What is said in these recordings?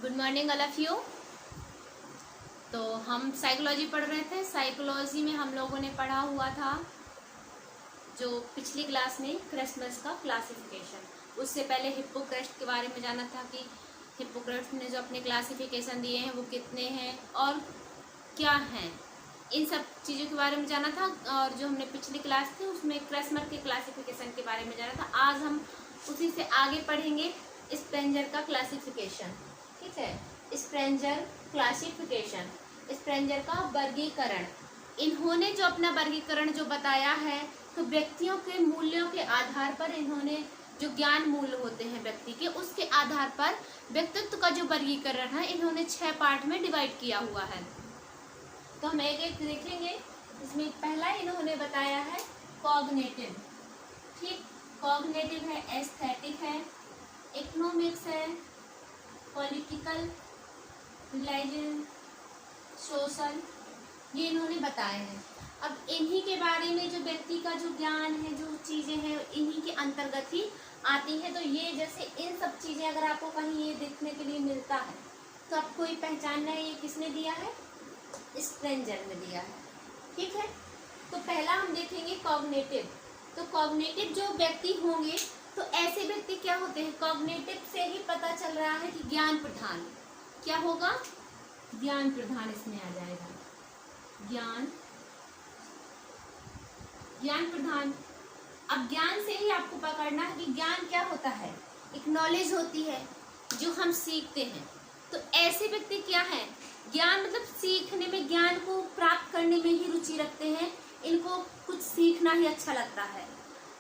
Good morning all of you. तो हम psychology पढ़ रहे थे। साइकोलॉजी में हम लोगों ने पढ़ा हुआ था जो पिछली क्लास में क्रिसमस का क्लासिफिकेशन। उससे पहले हिप्पोक्रेट्स के बारे में जाना था कि हिप्पोक्रेट्स ने जो अपने क्लासिफिकेशन दिए हैं वो कितने हैं और क्या हैं, इन सब चीज़ों के बारे में जाना था। और जो हमने पिछली क्लास थी उसमें क्रिसमस के क्लासिफिकेशन के बारे में जाना था। आज हम उसी से आगे पढ़ेंगे स्प्रेंजर का क्लासिफिकेशन। ठीक है, स्प्रेंजर क्लासिफिकेशन, स्प्रेंजर का वर्गीकरण। इन्होंने जो अपना वर्गीकरण जो बताया है, तो व्यक्तियों के मूल्यों के आधार पर इन्होंने जो ज्ञान मूल्य होते हैं व्यक्ति के, उसके आधार पर व्यक्तित्व का जो वर्गीकरण है इन्होंने 6 पार्ट में डिवाइड किया हुआ है। तो हम एक एक देखेंगे। इसमें पहला इन्होंने बताया है कॉग्निटिव। ठीक, कॉग्निटिव है, एस्थेटिक है, इकोनॉमिक्स है, पॉलिटिकल, रिलीजन, सोशल, ये इन्होंने बताए हैं। अब इन्हीं के बारे में जो व्यक्ति का जो ज्ञान है, जो चीज़ें हैं, इन्हीं के अंतर्गत ही आती हैं। तो ये जैसे इन सब चीज़ें अगर आपको कहीं ये देखने के लिए मिलता है तो आपको ये पहचानना है ये किसने दिया है, स्प्रेंजर ने दिया है। ठीक है, तो पहला हम देखेंगे कॉग्निटिव। तो कॉग्निटिव जो व्यक्ति होंगे, तो ऐसे व्यक्ति क्या होते हैं, कॉग्निटिव से ही पता चल रहा है कि ज्ञान प्रधान क्या होगा, ज्ञान प्रधान इसमें आ जाएगा, ज्ञान प्रधान। अब ज्ञान से ही आपको पकड़ना है कि ज्ञान क्या होता है, एक नॉलेज होती है जो हम सीखते हैं। तो ऐसे व्यक्ति क्या है, ज्ञान मतलब सीखने में, ज्ञान को प्राप्त करने में ही रुचि रखते हैं, इनको कुछ सीखना ही अच्छा लगता है।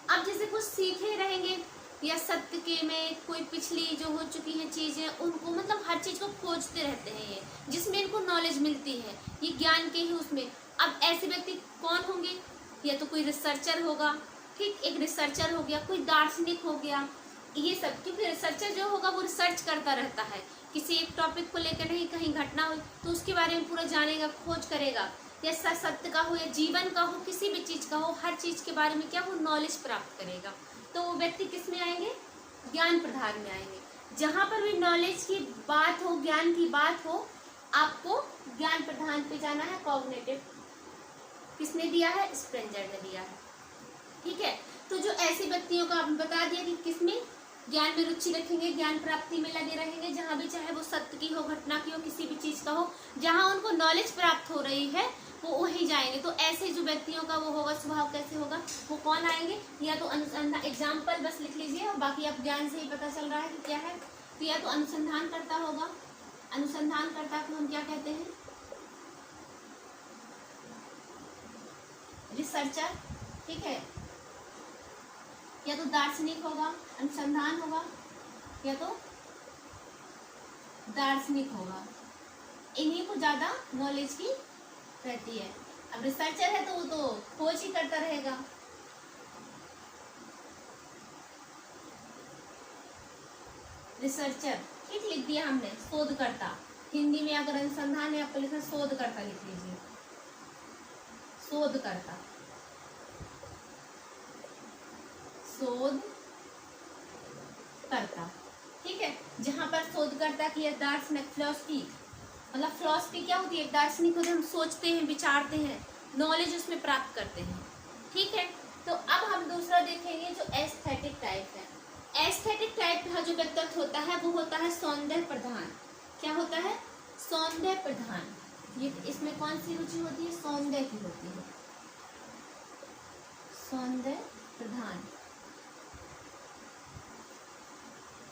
अब जैसे कुछ सीखे रहेंगे या सत्य के में कोई पिछली जो हो चुकी हैं चीजें, उनको मतलब हर चीज को खोजते रहते हैं ये, जिसमें इनको नॉलेज मिलती है, ये ज्ञान के ही उसमें। अब ऐसे व्यक्ति कौन होंगे, या तो कोई रिसर्चर होगा, ठीक, एक रिसर्चर हो गया, कोई दार्शनिक हो गया, ये सब। क्योंकि रिसर्चर जो होगा वो रिसर्च करता रहता है, किसी एक टॉपिक को लेकर नहीं, कहीं घटना हो तो उसके बारे में पूरा जानेगा, खोज करेगा, या सत्य का हो या जीवन का हो, किसी भी चीज का हो, हर चीज के बारे में क्या वो नॉलेज प्राप्त करेगा। तो वो व्यक्ति किस में आएंगे, ज्ञान प्रधान में आएंगे। जहां पर भी नॉलेज की बात हो, ज्ञान की बात हो, आपको ज्ञान प्रधान पे जाना है। कॉग्निटिव किसने दिया है, स्प्रेंजर ने दिया है। ठीक है, तो जो ऐसे व्यक्तियों का आपने बता दिया कि किसमें ज्ञान में रुचि रखेंगे, ज्ञान प्राप्ति में लगे रहेंगे, जहां भी चाहे वो सत्य की हो, घटना की हो, किसी भी चीज का हो, जहां उनको नॉलेज प्राप्त हो रही है वो वही जाएंगे। तो ऐसे जो व्यक्तियों का वो होगा, स्वभाव कैसे होगा, वो कौन आएंगे, या तो अनुसंधान, एग्जाम्पल बस लिख लीजिए और बाकी आप ज्ञान से ही पता चल रहा है कि क्या है। तो या तो अनुसंधान करता होगा, अनुसंधान करता को हम क्या कहते हैं, रिसर्चर। ठीक है, या तो दार्शनिक होगा, अनुसंधान होगा, या तो दार्शनिक होगा, इन्हीं को ज्यादा नॉलेज की रहती है। अब रिसर्चर है तो वो तो खोज ही करता रहेगा। रिसर्चर, ठीक, लिख दिया हमने, शोधकर्ता। हिंदी में अगर अनुसंधान है आपको लिखना शोधकर्ता, लिख लीजिए, शोधकर्ता, शोध करता। ठीक है, जहां पर शोधकर्ता की दार्शनिक, फिलोसफी, मतलब फिलोसफी क्या होती है, दार्शनिक होते हैं, हम सोचते हैं, विचारते हैं, नॉलेज उसमें प्राप्त करते हैं। ठीक है, तो अब हम दूसरा देखेंगे जो एस्थेटिक टाइप है। एस्थेटिक टाइप का जो व्यक्तित्व होता है वो होता है सौंदर्य प्रधान। क्या होता है, सौंदर्य प्रधान। ये इसमें कौन सी रुचि होती है, सौंदर्य की होती है, सौंदर्य प्रधान।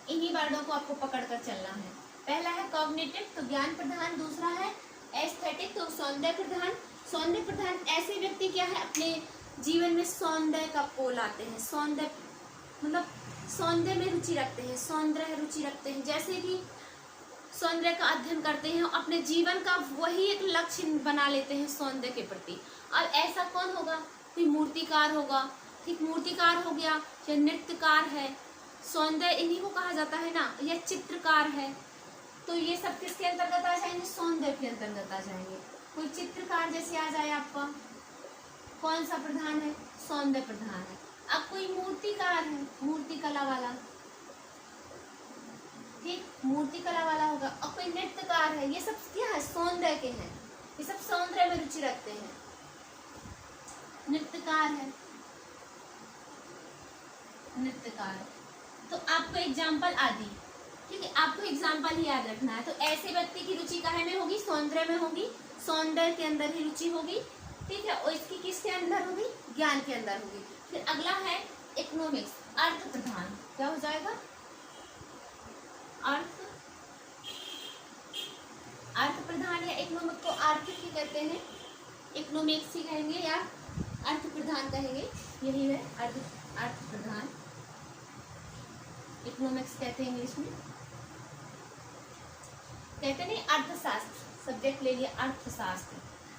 इन्हीं वर्डों को आपको पकड़कर चलना है। पहला है कॉग्निटिव, तो ज्ञान प्रधान। दूसरा है एस्थेटिक, तो सौंदर्य प्रधान। सौंदर्य प्रधान ऐसे व्यक्ति क्या है, अपने जीवन में सौंदर्य का पोल आते हैं, सौंदर्य मतलब सौंदर्य में रुचि रखते हैं, सौंदर्य रुचि रखते हैं, जैसे कि सौंदर्य का अध्ययन करते हैं, अपने जीवन का वही एक लक्ष्य बना लेते हैं सौंदर्य के प्रति। अब ऐसा कौन होगा, कोई मूर्तिकार होगा, ठीक, मूर्तिकार हो गया, या नृत्यकार है, सौंदर्य इन्हीं को कहा जाता है ना, या चित्रकार है। तो ये सब किसके अंतर्गत आ जाएंगे, सौंदर्य के अंतर्गत आ जाएंगे। कोई चित्रकार जैसे आ जाए आपका, कौन सा प्रधान है, सौंदर्य प्रधान है। अब कोई मूर्तिकार है, मूर्ति कला वाला, ठीक, मूर्ति कला वाला होगा, और कोई नृत्यकार है, ये सब क्या है, सौंदर्य के हैं, ये सब सौंदर्य में रुचि रखते हैं, नृत्यकार है, नृत्यकार। तो आपको एग्जाम्पल आदि, ठीक है, आपको एग्जाम्पल ही याद रखना है। तो ऐसे व्यक्ति की रुचि काहे में होगी, सौंदर्य में होगी, सौंदर्य के अंदर ही रुचि होगी, ठीक है, और इसकी किसके अंदर होगी, ज्ञान के अंदर होगी। फिर अगला है इकोनॉमिक्स, अर्थ प्रधान, क्या हो जाएगा, अर्थ प्रधान या इकोनॉमिक को आर्थिक ही कहते हैं, इकोनॉमिक्स ही कहेंगे या अर्थ प्रधान कहेंगे, यही है अर्थ प्रधान, इकोनॉमिक्स कहते हैं इंग्लिश में, कहते नहीं अर्थशास्त्र, सब्जेक्ट ले लिया अर्थशास्त्र।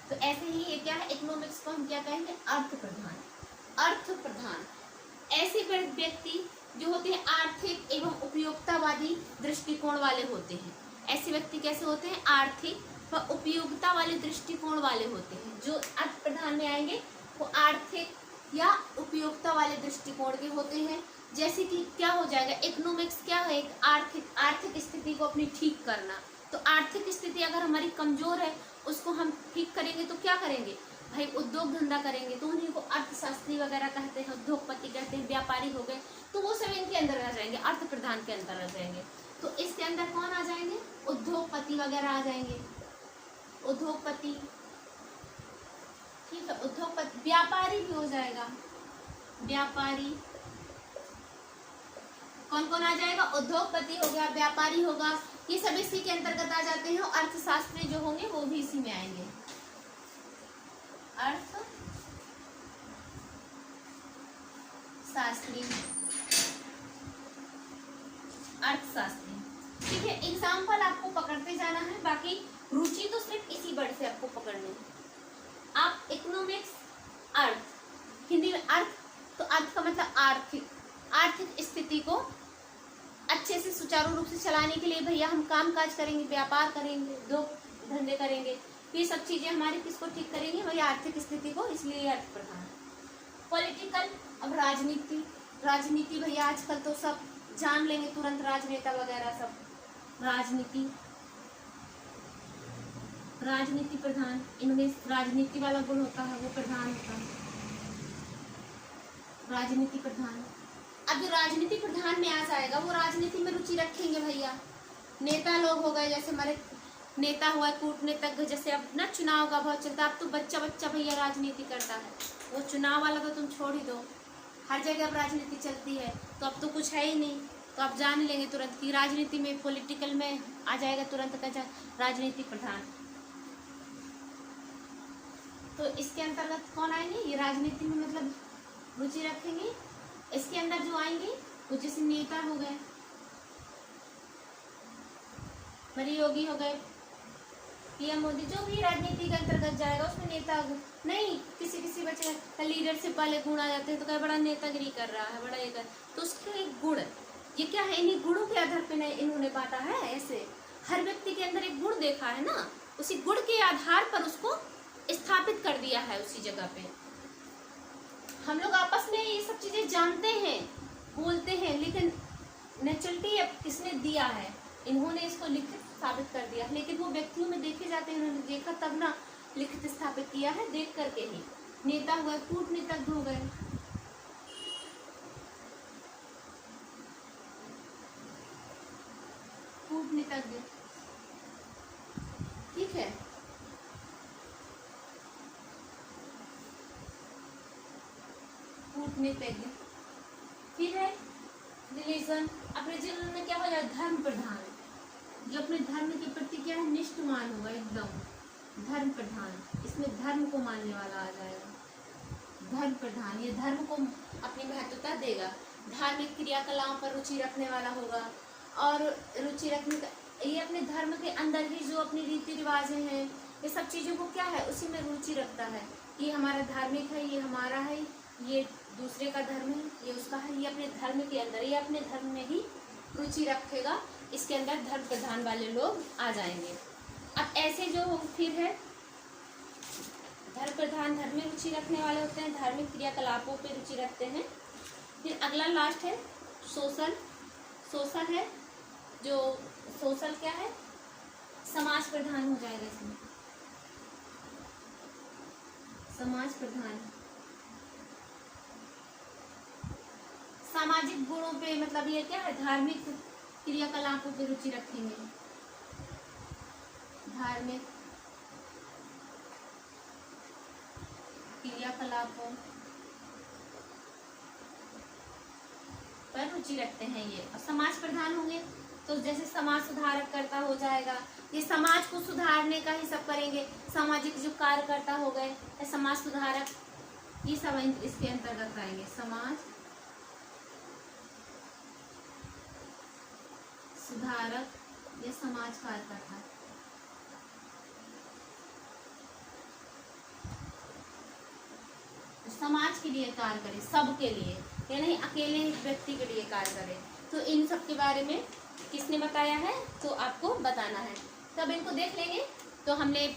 तो ऐसे ही ये क्या है, इकोनॉमिक्स को हम क्या कहेंगे, अर्थ प्रधान, अर्थ प्रधान। ऐसे व्यक्ति जो होते हैं आर्थिक एवं उपयोगितावादी दृष्टिकोण वाले होते हैं। ऐसे व्यक्ति कैसे होते हैं, आर्थिक व उपयोगिता वाले दृष्टिकोण वाले होते हैं। जो अर्थ प्रधान में आएंगे वो आर्थिक या उपयोगिता वाले दृष्टिकोण के होते हैं। जैसे कि क्या हो जाएगा, इकोनॉमिक्स क्या है, एक आर्थिक स्थिति को अपनी ठीक करना। तो आर्थिक स्थिति अगर हमारी कमजोर है, उसको हम ठीक करेंगे तो क्या करेंगे भाई, उद्योग धंधा करेंगे, तो उन्हीं को अर्थशास्त्री वगैरह कहते हैं, उद्योगपति कहते हैं, व्यापारी हो गए, तो वो सब इनके अंदर आ जाएंगे, अर्थ प्रधान के अंदर आ जाएंगे। तो इसके अंदर कौन आ जाएंगे, उद्योगपति वगैरह आ जाएंगे, उद्योगपति, ठीक है, उद्योगपति, व्यापारी भी हो जाएगा, व्यापारी, कौन कौन आ जाएगा, उद्योगपति हो गया, व्यापारी होगा, ये सब इसी के अंतर्गत आ जाते हैं। अर्थशास्त्री जो होंगे वो भी इसी में आएंगे, अर्थशास्त्री, अर्थशास्त्री, ठीक है। एग्जाम्पल आपको पकड़ते जाना है, बाकी रुचि तो सिर्फ इसी वर्ड से आपको पकड़नी है। आप इकोनॉमिक्स, अर्थ, हिंदी में अर्थ, तो अर्थ का मतलब आर्थिक, आर्थिक स्थिति को अच्छे से सुचारू रूप से चलाने के लिए भैया हम काम काज करेंगे, व्यापार करेंगे, उद्योग धंधे करेंगे, ये सब चीजें हमारी किसको ठीक करेंगे भैया, आर्थिक स्थिति को, इसलिए अर्थ प्रधान। पॉलिटिकल, अब राजनीति, राजनीति भैया आजकल तो सब जान लेंगे तुरंत, राजनेता वगैरह सब, राजनीति, राजनीति प्रधान, इनमें राजनीति वाला गुण होता है वो प्रधान होता है, राजनीति प्रधान। अब जो राजनीति प्रधान में आ जाएगा वो राजनीति में रुचि रखेंगे भैया। नेता लोग हो गए, जैसे हमारे नेता हुआ, कूटनीतिज्ञ, जैसे अब ना चुनाव का बहुत चलता है, अब तो बच्चा बच्चा भैया राजनीति करता है, वो चुनाव वाला तो तुम छोड़ ही दो, हर जगह अब राजनीति चलती है, तो अब तो कुछ है ही नहीं, तो आप जान लेंगे तुरंत कि राजनीति में, पॉलिटिकल में आ जाएगा तुरंत का राजनीति प्रधान। तो इसके अंतर्गत कौन आएंगे, ये राजनीति में मतलब रुचि रखेंगे। इसके अंदर जो आएंगे वो जैसे नेता हो गए, मरी योगी हो गए, पीएम मोदी, जो भी राजनीति के अंतर्गत जाएगा उसमें नेता नहीं, किसी किसी बच्चे का लीडरशिप वाले गुण आ जाते हैं, तो क्या बड़ा नेतागिरी कर रहा है, बड़ा ये कर, तो उसके एक गुण, ये क्या है, इन्हीं गुणों के आधार पे इन्होंने बांटा है। ऐसे हर व्यक्ति के अंदर एक गुण देखा है ना, उसी गुण के आधार पर उसको स्थापित कर दिया है उसी जगह पे। हम लोग आपस में ये सब चीजें जानते हैं, बोलते हैं, लेकिन नेचुरलिटी किसने दिया है, इन्होंने इसको लिखित स्थापित कर दिया, लेकिन वो व्यक्तियों में देखे जाते हैं, इन्होंने देखा तब ना लिखित स्थापित किया है, देख करके ही। नेता हुए, कूटनीतिज्ञ हो गए, कूटनीतिज्ञ, ठीक है, कूटनीतिज्ञ। फिर है रिलीजन, अब रिलीजन में क्या हो जाए, धर्म प्रधान, जो अपने धर्म के प्रति क्या है, निष्ठमान होगा एकदम, धर्म प्रधान, इसमें धर्म को मानने वाला आ जाएगा, धर्म प्रधान, ये धर्म को अपनी महत्वता देगा, धार्मिक क्रियाकलापों पर रुचि रखने वाला होगा, और रुचि रखने का ये अपने धर्म के अंदर ही जो अपनी रीति रिवाजें हैं, ये सब चीज़ों को क्या है, उसी में रुचि रखता है, ये हमारा धार्मिक है, ये हमारा है, ये दूसरे का धर्म है, ये उसका है, ये अपने धर्म के अंदर, ये अपने धर्म में ही रुचि रखेगा, इसके अंदर धर्म प्रधान वाले लोग आ जाएंगे। अब ऐसे जो हो, फिर है धर्म प्रधान, धर्म में रुचि रखने वाले होते हैं, धार्मिक क्रियाकलापों पे रुचि रखते हैं। फिर अगला लास्ट है सोशल, सोशल है जो सोशल क्या है, समाज प्रधान हो जाएगा इसमें, समाज प्रधान। सामाजिक गुणों पे मतलब ये क्या है, धार्मिक क्रियाकलापों पे रुचि रखेंगे, धार्मिक क्रियाकलापों पर रुचि रखते हैं ये। और समाज प्रधान होंगे तो जैसे समाज सुधारक करता हो जाएगा, ये समाज को सुधारने का ही सब करेंगे। सामाजिक जो कार्यकर्ता हो गए, समाज सुधारक, ये सब इसके अंतर्गत आएंगे। समाज सुधारक या समाज कार्यकर्ता। समाज के लिए कार्य करे, सबके लिए, या नहीं अकेले व्यक्ति के लिए कार्य करे। तो इन सब के बारे में किसने बताया है, तो आपको बताना है। तब इनको देख लेंगे। तो हमने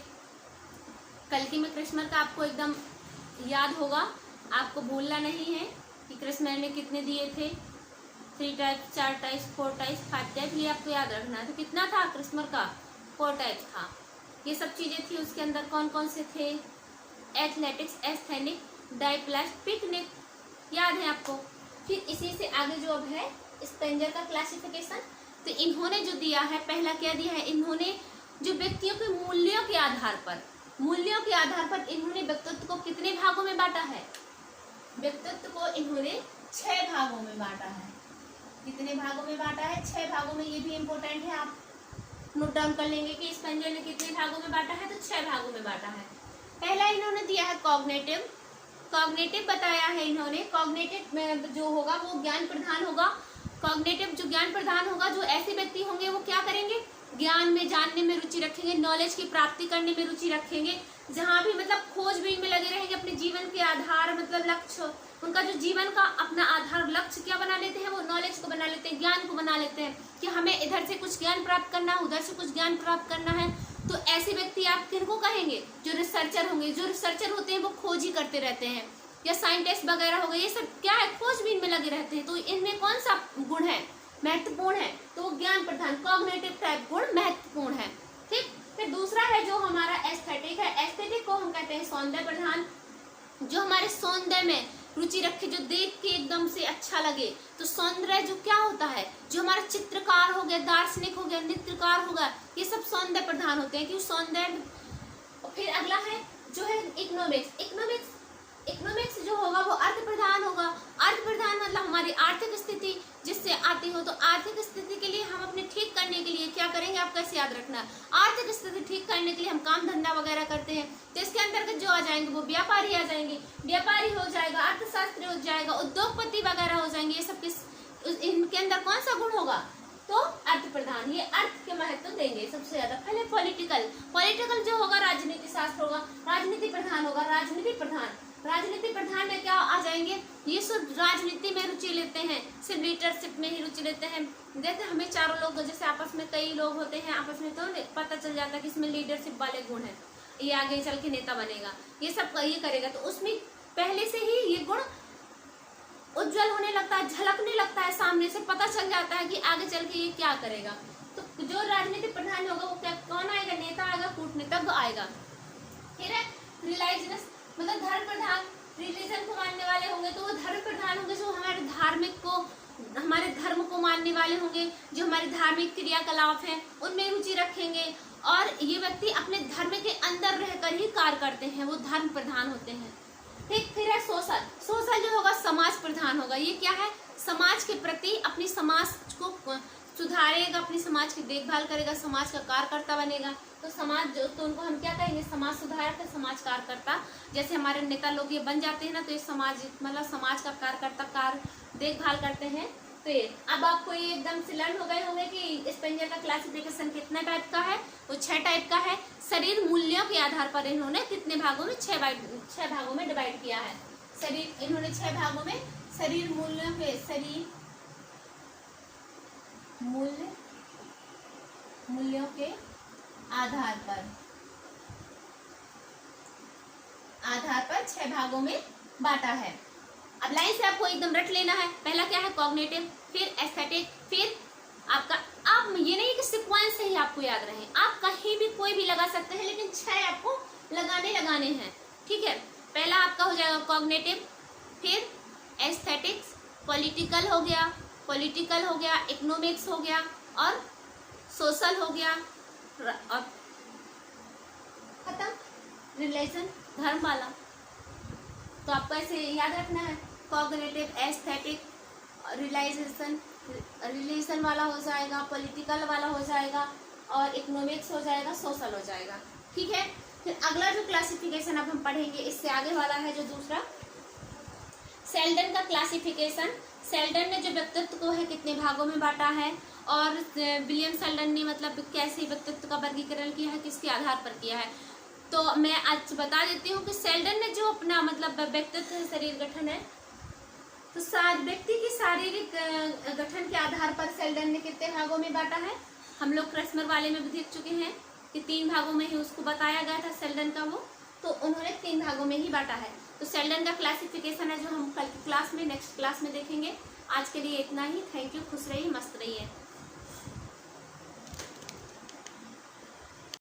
कल्कि में कृष्ण का आपको एकदम याद होगा, आपको भूलना नहीं है कि कृष्ण ने कितने दिए थे, 3 टाइप, 4 टाइप, 4 टाइप, 5 टाइप, ये आपको याद रखना है। तो कितना था कृष्ण का, 4 टाइप था। ये सब चीजें थी उसके अंदर, कौन कौन से थे, एथलेटिक्स, एस्थेनिक, डाइप्लास्ट, पिकनिक, याद है आपको। फिर इसी से आगे जो अब है स्पेंजर का क्लासिफिकेशन। तो इन्होंने जो दिया है, पहला क्या दिया है, इन्होंने जो व्यक्तियों के मूल्यों के आधार पर, मूल्यों के आधार पर इन्होंने व्यक्तित्व को कितने भागों में बांटा है, व्यक्तित्व को इन्होंने 6 भागों में बांटा है। कितने भागों में बांटा है, 6 भागों में। ये भी इम्पोर्टेंट है, आप नोट डाउन कर लेंगे कि स्पेंजर ने कितने भागों में बांटा है, तो 6 भागों में बांटा है। पहला इन्होंने दिया है कॉग्निटिव, कॉग्निटिव बताया है इन्होंने। कॉग्निटिव में जो होगा वो ज्ञान प्रधान होगा। कॉग्निटिव जो ज्ञान प्रधान होगा, जो ऐसे व्यक्ति होंगे वो क्या करेंगे, ज्ञान में, जानने में रुचि रखेंगे, नॉलेज की प्राप्ति करने में रुचि रखेंगे। जहाँ भी मतलब खोजबीन में लगे रहेंगे, अपने जीवन के आधार मतलब लक्ष्य, उनका जो जीवन का अपना आधार लक्ष्य क्या बना लेते हैं, वो नॉलेज को बना लेते हैं, ज्ञान को बना लेते हैं कि हमें इधर से कुछ ज्ञान प्राप्त करना है, उधर से कुछ ज्ञान प्राप्त करना है। तो ऐसे व्यक्ति आप किनको कहेंगे, जो रिसर्चर होंगे। जो रिसर्चर होते हैं वो खोज ही करते रहते हैं, या साइंटिस्ट वगैरह हो गए, ये सब क्या है, खोजबीन में लगे रहते हैं। तो इनमें कौन सा गुण है, महत्वपूर्ण है, तो वो ज्ञान प्रधान, कॉग्निटिव टाइप गुण महत्वपूर्ण है। ठीक। फिर दूसरा है जो हमारा एस्थेटिक है। एस्थेटिक को हम कहते हैं सौंदर्य प्रधान, जो हमारे सौंदर्य में रुचि रखे, जो देख के एकदम से अच्छा लगे। तो सौंदर्य जो क्या होता है, जो हमारा चित्रकार हो गया, दार्शनिक हो गया, नृत्यकार हो गया, ये सब सौंदर्य प्रधान होते हैं कि सौंदर्य। फिर अगला है जो है इकोनॉमिक्स। इकोनॉमिक्स जो होगा वो अर्थ प्रधान होगा। अर्थ प्रधान मतलब हमारी आर्थिक स्थिति जिससे आती हो। तो आर्थिक स्थिति के लिए हम अपने ठीक करने के लिए क्या करेंगे, आप कैसे याद रखना, आर्थिक स्थिति ठीक करने के लिए हम काम धंधा वगैरह करते हैं। तो इसके अंतर्गत जो आ जाएंगे वो व्यापारी आ जाएंगे, व्यापारी हो जाएगा, अर्थशास्त्री हो जाएगा, उद्योगपति वगैरह हो जाएंगे। ये सब इनके अंदर कौन सा गुण होगा, तो अर्थ प्रधान, ये अर्थ के महत्व देंगे सबसे ज्यादा। पहले पॉलिटिकल जो होगा राजनीति शास्त्र होगा, राजनीति प्रधान होगा। राजनीति प्रधान में क्या आ जाएंगे, ये सब राजनीति में रुचि लेते हैं, सिर्फ लीडरशिप में ही रुचि लेते हैं। जैसे हमें चारों लोग, जैसे आपस में कई लोग होते हैं, आपस में तो पता चल जाता है कि इसमें लीडरशिप वाले गुण हैं, ये आगे चल के नेता बनेगा, ये सब ये करेगा। तो उसमें पहले से ही ये गुण उज्जवल होने लगता है, झलकने लगता है, सामने से पता चल जाता है कि आगे चल के ये क्या करेगा। तो जो राजनीतिक प्रधान होगा वो क्या, कौन आएगा, नेता आएगा, कूटनीतिज्ञ आएगा। फिर है रिलीजियस, मतलब धर्म प्रधान, रिलीजन को मानने वाले होंगे तो वो धर्म प्रधान होंगे, जो हमारे धार्मिक को, हमारे धर्म को मानने वाले होंगे, जो हमारे धार्मिक क्रियाकलाप हैं उनमें रुचि रखेंगे। और ये व्यक्ति अपने धर्म के अंदर रहकर ही कार्य करते हैं, वो धर्म प्रधान होते हैं। ठीक। फिर है सोशल जो होगा समाज प्रधान होगा। ये क्या है, समाज के प्रति, अपनी समाज को सुधारेगा, अपनी समाज की देखभाल करेगा, समाज का कार्यकर्ता बनेगा। तो समाज जो, तो उनको हम क्या कहेंगे, समाज सुधारक, समाज कार्यकर्ता। जैसे हमारे नेता लोग ये बन जाते हैं ना, तो ये समाज मतलब समाज का कार्यकर्ता, कार्य देखभाल करते हैं। तो ये अब आपको ये एकदम से लर्न हो गए होंगे कि स्पेंजर का क्लासिफिकेशन कितना टाइप का है, वो 6 टाइप का है। शरीर मूल्यों के आधार पर इन्होंने कितने भागों में, 6 भागों में डिवाइड किया है। शरीर इन्होंने 6 भागों में शरीर मूल्यों के, शरीर मूल्यों के आधार पर 6 भागों में बांटा है। अब लाइन से आपको एकदम रट लेना है। पहला क्या है, कॉग्निटिव, फिर एस्थेटिक, फिर आपका आप ये नहीं कि सीक्वेंस से ही आपको याद रहे, आप कहीं भी कोई भी लगा सकते हैं, लेकिन 6 आपको लगाने हैं। ठीक है, पहला आपका हो जाएगा कॉग्निटिव, फिर एस्थेटिक्स, पॉलिटिकल हो गया, इकोनॉमिक्स हो गया और सोशल हो गया और खत्म रिलेशन, धर्म वाला। तो आपको ऐसे याद रखना है, कॉग्निटिव, एस्थेटिक, रिलेशन वाला हो जाएगा, पॉलिटिकल वाला हो जाएगा और इकोनॉमिक्स हो जाएगा, सोशल हो जाएगा। ठीक है, फिर अगला जो क्लासिफिकेशन अब हम पढ़ेंगे इससे आगे वाला है जो दूसरा, सेल्डन का क्लासिफिकेशन। सेल्डन ने जो व्यक्तित्व को है कितने भागों में बांटा है और विलियम सेल्डन ने मतलब कैसे व्यक्तित्व का वर्गीकरण किया है, किसके आधार पर किया है। तो मैं आज बता देती हूँ कि सेल्डन ने जो अपना मतलब व्यक्तित्व शरीर गठन है, तो व्यक्ति की शारीरिक गठन के आधार पर सेल्डन ने कितने भागों में बांटा है। हम लोग क्रैस्मर वाले में भी देख चुके हैं कि 3 भागों में ही उसको बताया गया था सेल्डन का वो, तो उन्होंने 3 भागों में ही बांटा है। तो सेल्डन का क्लासिफिकेशन है जो हम कल की क्लास में, नेक्स्ट क्लास में देखेंगे। आज के लिए इतना ही। थैंक यू, खुश रहिए, मस्त रहिए।